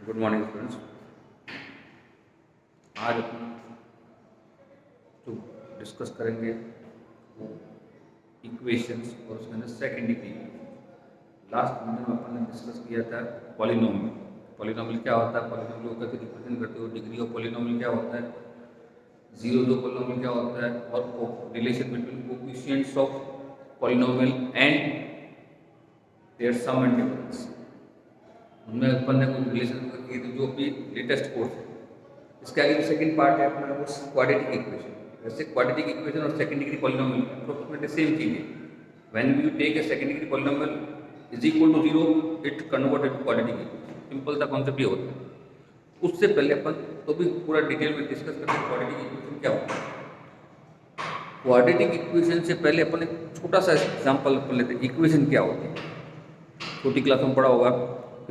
Good morning students. आज अपन जो discuss करेंगे वो इक्वेशंस और उसके अंदर सेकंड डिग्री। लास्ट वीडियो में अपन ने डिस्कस किया था पॉलिनोमियल। पॉलिनोमियल क्या होता है, पॉलिनोमियल को कैसे रिप्रेजेंट करते हो, डिग्री ऑफ पॉलिनोमियल क्या होता है, जीरो दो पॉलिनोमियल क्या होता है, और relation between coefficients of polynomial and their sum and difference. उनमें अपन ने कुछ रिलेशन किए थे जो भी लेटेस्ट कोर्स है। इसके आगे जो सेकंड पार्ट है अपना वो क्वाड्रेटिक इक्वेशन। वैसे क्वाड्रेटिक इक्वेशन और second degree polynomial approximately same चीज है। When you take a second degree polynomial is equal to zero, it convert into quadratic equation. Simple सा कॉन्सेप्ट ये होता है। उससे पहले अपन तो भी पूरा डिटेल में डिस्कस करते हैं क्वाड्रेटिक इक्वेशन क्या होता है। क्वाड्रेटिक इक्वेशन से पहले अपन एक छोटा सा एग्जाम्पल अपन लेते हैं। इक्वेशन क्या होती है, छोटी क्लास में पढ़ा होगा।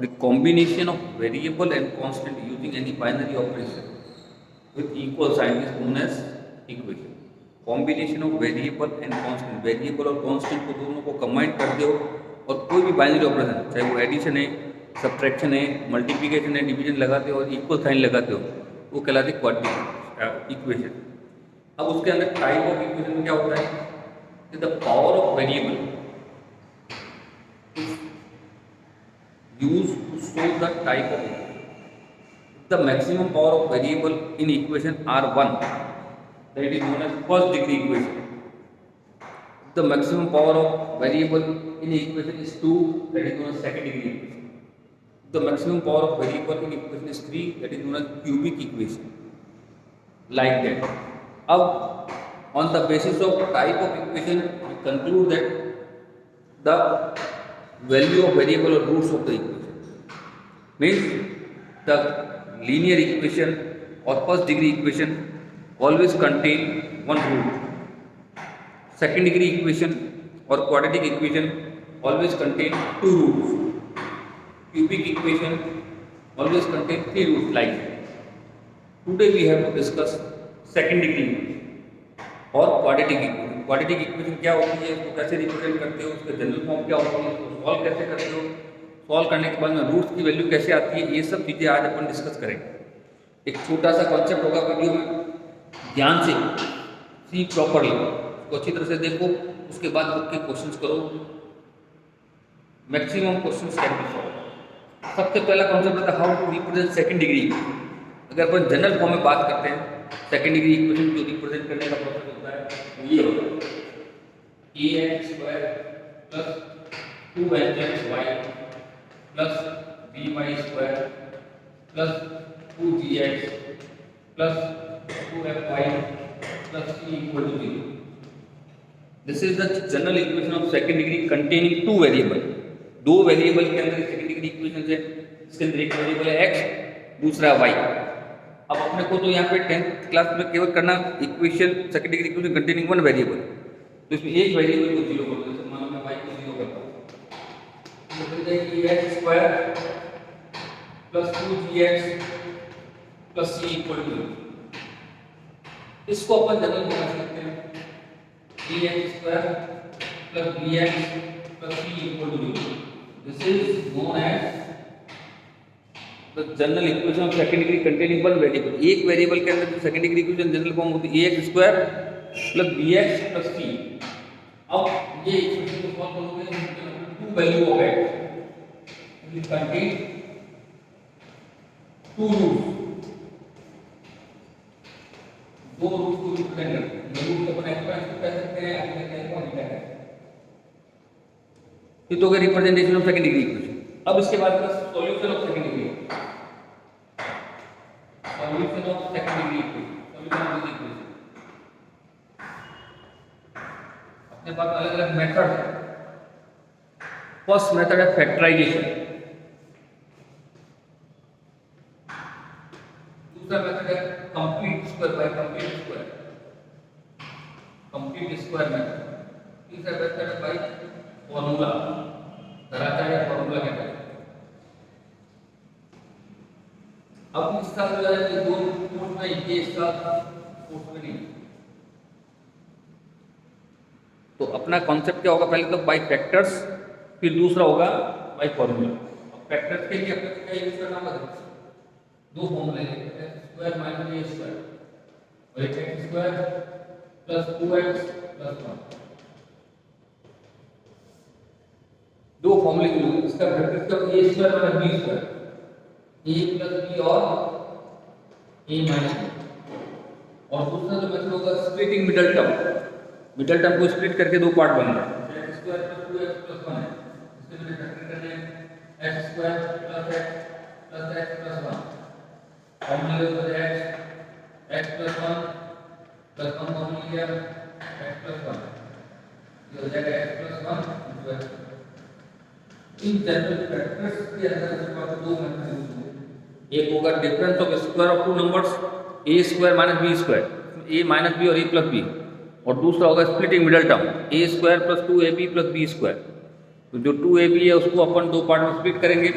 The combination of variable and constant using any binary operation with equal sign is known as equation. Combination of variable and constant, variable और कांस्टेंट को दोनों को कंबाइन कर दो और कोई भी बाइनरी ऑपरेशन, चाहे वो एडिशन है, सब्ट्रैक्शन है, मल्टीप्लिकेशन है, डिवीजन लगाते हो और इक्वल साइन लगाते हो, वो कहलाती है क्वाड्रेटिक इक्वेशन। अब उसके अंदर टाइप ऑफ इक्वेशन में क्या होता है कि the power of variable used to show the type of equation. The maximum power of variable in equation R1, that is known as first degree equation. The maximum power of variable in equation is 2, that is known as second degree equation. The maximum power of variable in equation is 3, that is known as cubic equation. Like that. अब on the basis of type of equation, we conclude that the value of variable or roots of the equation means the linear equation or first degree equation always contain one root. Second degree equation or quadratic equation always contain two roots. Cubic equation always contain three roots. Like today we have to discuss second degree और quadratic equation. Quadratic equation क्या होती है, उसको कैसे represent करते हो, उसके general form क्या होती है, उसको सॉल्व कैसे करते हो, सॉल्व करने के बाद में रूट्स की वैल्यू कैसे आती है, ये सब चीज़ें आज अपन डिस्कस करेंगे। एक छोटा सा कॉन्सेप्ट होगा वीडियो में, ध्यान से सी प्रॉपरली, उसको अच्छी तरह से देखो, उसके बाद बुक के क्वेश्चंस करो। Maximum questions can be solve. सबसे पहला कॉन्सेप्ट होता है how to represent second degree. अगर अपन जनरल फॉर्म में बात करते हैं, सेकंड डिग्री इक्वेशन जो रिप्रेजेंट करने का प्रोसेस होता है ये होता है ax square plus 2hxy plus by square plus 2gx plus 2fy plus c equal to 0। This is the general equation of second degree containing two variable. दो variable के अंदर सेकंड डिग्री इक्वेशन है। इसके अंदर एक वेरिएबल है x, दूसरा y। अब अपने को तो यहाँ पे 10th क्लास में केवल करना equation second degree equation containing one variable, तो इसमें एक वेरिएबल को जीरो कर दो। जैसे मान लो मैं y को जीरो करता हूँ तो फिर जाएगी x square plus 2gx plus c equal to 0। इसको अपन जनरल में लिख सकते हैं ax square plus bx plus c equal to 0। This is known as the general equation of second degree containing one variable. एक वेरिएबल के अंदर जो second degree equation general form होती है ax square plus bx plus c। अब ये equation को सॉल्व करोगे तो two value of x will contain two roots, दो रूट्स को रिप्रेजेंट करते हैं। रूट को अपन एक्स कह सकते हैं, अपने कहते हैं बीटा है। ये तो गया representation of second degree equation. अब इसके बाद का solution of second degree, solution of second degree equation, solution of this equation. अपने पास अलग अलग मेथड है। फर्स्ट मेथड है फैक्टराइजेशन, दूसरा मेथड है complete square by complete square, complete square method, तीसरा मेथड है बाय फॉर्मूला, धरातल या फॉर्मूला कहते हैं। अब इसका जो है ये दो कोर्स में ये इसका कोर्स में नहीं, तो अपना कॉन्सेप्ट क्या होगा, पहले तो बाय फैक्टर्स, फिर दूसरा होगा बाय फॉर्मूला। अब फैक्टर्स के लिए अपने क्या यूज करना होगा, दो फॉर्मूले एक्स स्क्वायर माइनस ए स्क्वायर और एक x square plus 2x plus 1, दो फॉर्मूले के लिए इसका ब्रैकेट का ए स्क्वायर माइनस बी स्क्वायर, ए प्लस बी और ए माइनस बी, और दूसरा जो मेथड होगा स्प्लिटिंग मिडल टर्म को स्प्लिट करके दो पार्ट बन रहा है x square plus 2x plus 1 है, इसके मैंने ब्रैकेट करने हैं x square plus x plus 1, फॉर्मूले हो जाएगा x प्लस 1 प्लस 1 फॉर्मूला लिया x प्लस 1, ये हो जाएगा x plus 1 into x। In general factors के अंदर जब आप दो मेथड यूज होंगे, एक होगा difference of square of two numbers a square minus b square, a minus b और a प्लस b, और दूसरा होगा splitting middle term a square plus 2ab plus b square. तो जो 2ab है उसको अपन दो पार्ट में स्प्लिट करेंगे,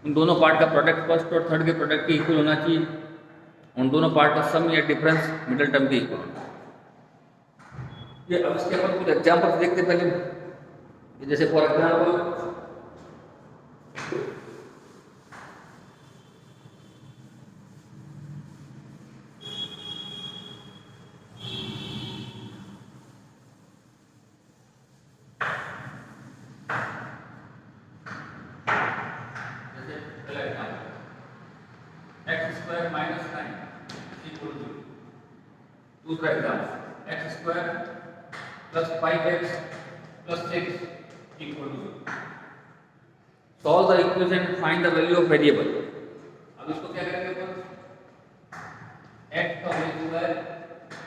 उन दोनों पार्ट का प्रोडक्ट फर्स्ट और थर्ड के प्रोडक्ट के इक्वल होना चाहिए, उन दोनों पार्ट का सम या डिफरेंस मिडल टर्म के इक्वल होना चाहिए। ये अब इसके अपन कुछ एग्जांपल्स देखते हैं पहले, जैसे for example x square minus 9 equal to, दूसरा example x square plus 5x plus 6 equal to, solve the equation, find the value of variable. अब इसको क्या करेंगे अपन, x का whole square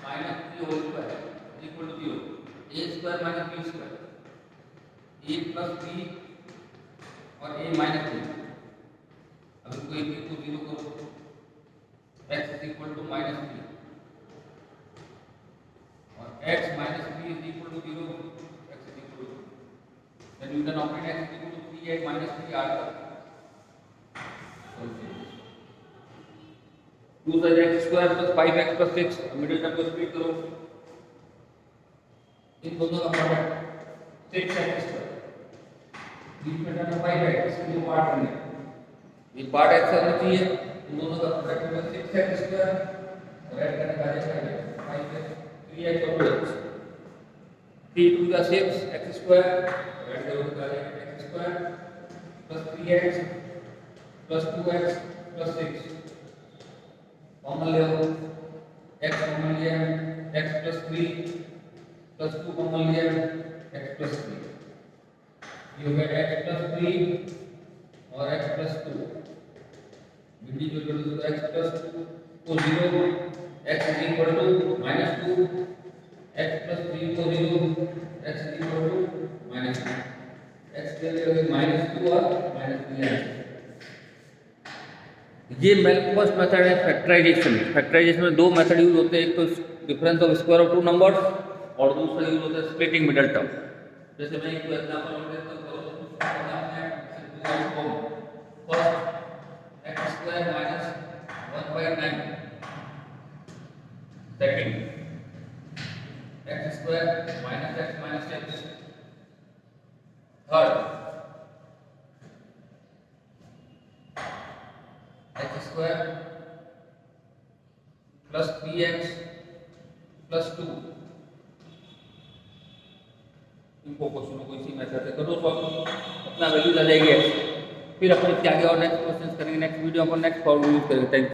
minus 3 whole square equal to 0, a square minus b square, a plus b और a minus b। अब इसको एक को 0 करो, x is equal to minus 3 और x minus b is equal to 0, x is equal to, then you can obtain x is equal to 3x minus 3 r दूसरा x square plus 5x plus 6, middle term को split करो, इन दोनों का product 6x square, बीच में term 5x, इसके लिए part करना है, ये पार्ट x होना चाहिए, इन दोनों का प्रोडक्ट में 6x स्क्वायर और ऐड करने का जाएगा 5x 3x और 2x, 3 to the 6 x square add करोगे तो आ जाएगा x square plus 3x plus 2x plus 6, common ले लो, x कॉमन लिया x प्लस 3 प्लस 2 कॉमन लिया x प्लस 3, ये हो गया x प्लस 3 और x प्लस 2, इंडिविजुअल वैल्यू तो x प्लस 2 को 0, x is equal to minus 2, x plus 3 को 0, x is equal to minus 2, x के लिए माइनस 2 और माइनस 3 है। ये फर्स्ट मेथड है फैक्टराइजेशन। फैक्टराइजेशन में दो मेथड यूज होते हैं, एक तो difference of square of two numbers और दूसरा यूज होता है स्प्लिटिंग मिडल टर्म। जैसे मैं एक एग्जांपल देता हूं, first x square minus 1/9, second x square minus x minus x, third x square plus 3x plus 2। इनको क्वेश्चनों को इसी मेथड से करो सॉल्व, अपना वैल्यू आ जाएगी x। फिर अपन इसके आगे और नेक्स्ट क्वेश्चंस करेंगे, नेक्स्ट वीडियो अपन नेक्स्ट फॉर्मूला यूज करेंगे। Thank you.